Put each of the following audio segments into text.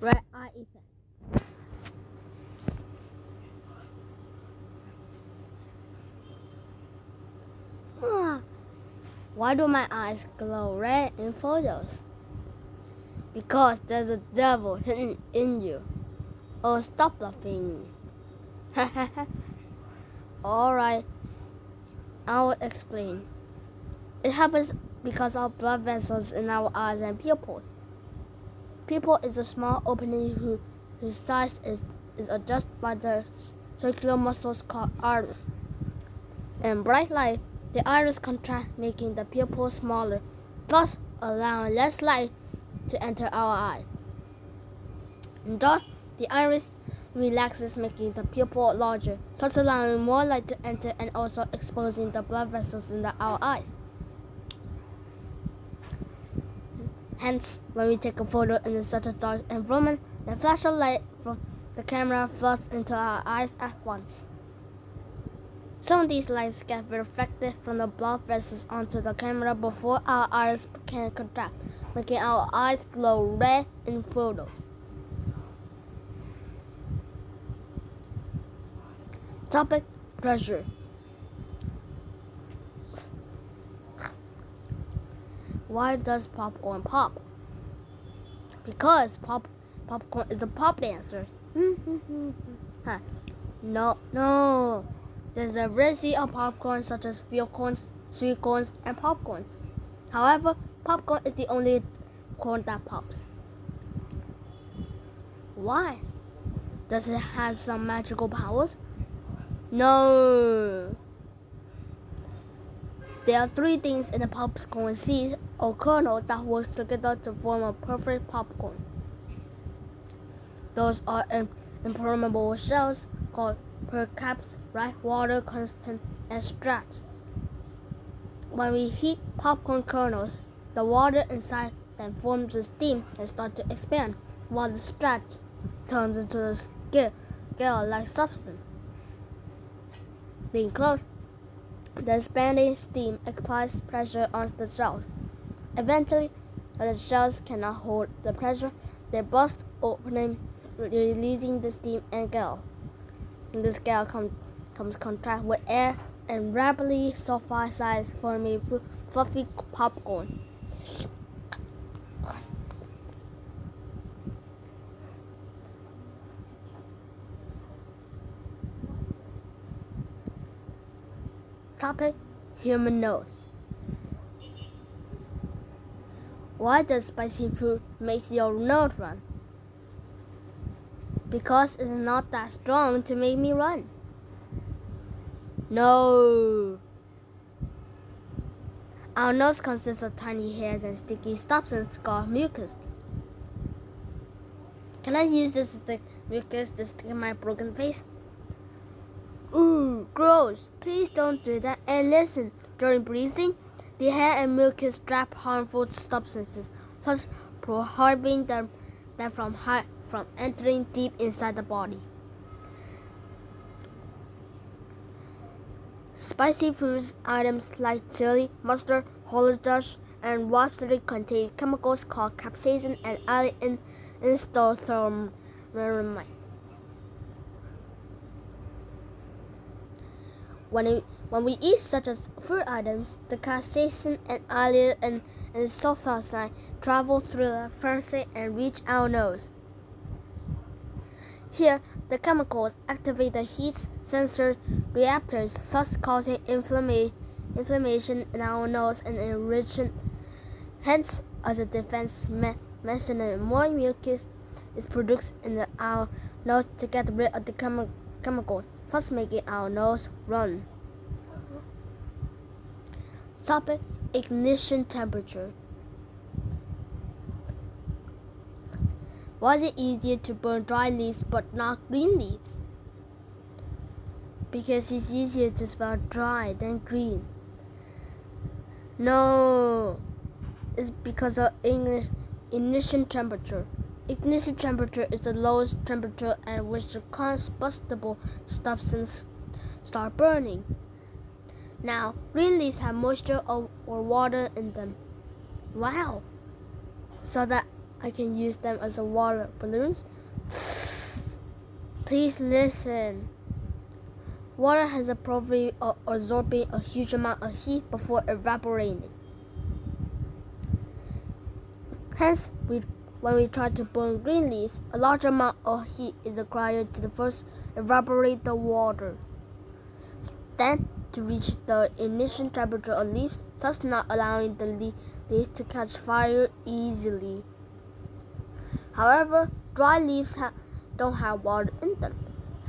red eye effect. Why do my eyes glow red in photos? Because there's a devil hidden in you. Oh, stop laughing. Alright, I will explain. It happens because of blood vessels in our eyes and pupils. Pupil is a small opening whose size is adjusted by the circular muscles called iris. In bright light, the iris contracts, making the pupil smaller, thus allowing less light to enter our eyes. In dark, the iris relaxes, making the pupil larger, thus allowing more light to enter and also exposing the blood vessels in our eyes. Hence, when we take a photo in such a dark environment, the flash of light from the camera floods into our eyes at once. Some of these lights get reflected from the blood vessels onto the camera before our eyes can contract, making our eyes glow red in photos. Topic: pressure. Why does popcorn pop? Because popcorn is a pop dancer. No. There's a variety of popcorn such as field corns, sweet corns, and popcorns. However, popcorn is the only corn that pops. Why? Does it have some magical powers? No. There are three things in the popcorn seeds or kernel that work together to form a perfect popcorn. Those are impermeable shells called percaps, right water constant, and straps. When we heat popcorn kernels, the water inside then forms a steam and starts to expand, while the straps turns into a gel-like substance. Being closed, the expanding steam applies pressure on the shells. Eventually, when the shells cannot hold the pressure, they burst opening, releasing the steam and gel. This gel comes contact with air and rapidly solidifies, forming fluffy popcorn. Topic: human nose. Why does spicy food make your nose run? Because it's not that strong to make me run. No. Our nose consists of tiny hairs and sticky substance called mucus. Can I use this mucus to stick in my broken face? Ooh, gross. Please don't do that. And listen, during breathing, the hair and mucus trap harmful substances, thus prohibiting them from entering deep inside the body. Spicy foods items like chili, mustard, horseradish, and wasabi contain chemicals called capsaicin and isothiomeramine. When we eat such as food items, the capsaicin and isothiomeramine travel through the pharynx and reach our nose. Here, the chemicals activate the heat sensor receptors, thus causing inflammation in our nose and irritation. Hence, as a defense mechanism, more mucus is produced in our nose to get rid of the chemicals, thus making our nose run. Topic: ignition temperature. Why is it easier to burn dry leaves but not green leaves? Because it's easier to spell dry than green. No, it's because of ignition temperature. Ignition temperature is the lowest temperature at which the combustible substance start burning. Now, green leaves have moisture or water in them. Wow! So that I can use them as water balloons. Please listen. Water has a property of absorbing a huge amount of heat before evaporating. Hence, when we try to burn green leaves, a large amount of heat is required to first evaporate the water, then to reach the ignition temperature of leaves, thus not allowing the leaves to catch fire easily. However, dry leaves don't have water in them,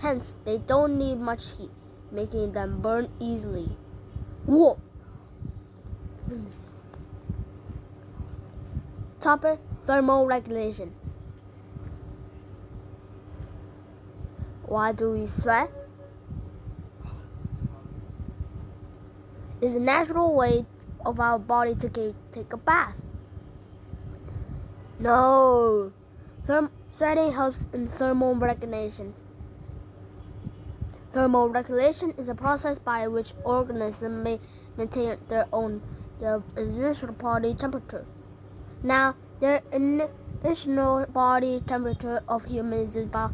hence they don't need much heat, making them burn easily. Whoa! Topic: thermoregulation. Why do we sweat? It's a natural way of our body to take a bath. No, sweating helps in thermoregulation. Thermoregulation is a process by which organisms may maintain their initial body temperature. Now, the initial body temperature of humans is about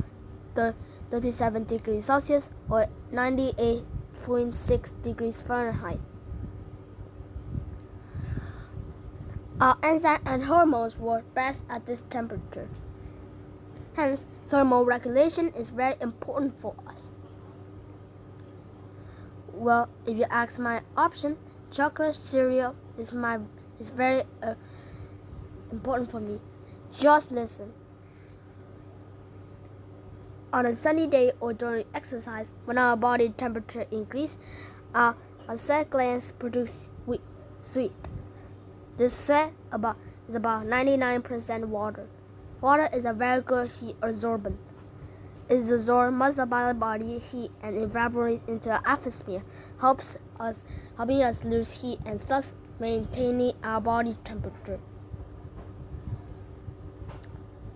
37 degrees Celsius or 98.6 degrees Fahrenheit. Our enzymes and hormones work best at this temperature. Hence, thermoregulation is very important for us. Well, if you ask my option, chocolate cereal is very important for me. Just listen. On a sunny day or during exercise, when our body temperature increases, our sweat glands produce sweat. This sweat is about 99% water. Water is a very good heat absorbent. It absorbs most of our body heat and evaporates into the atmosphere, helping us lose heat and thus maintaining our body temperature.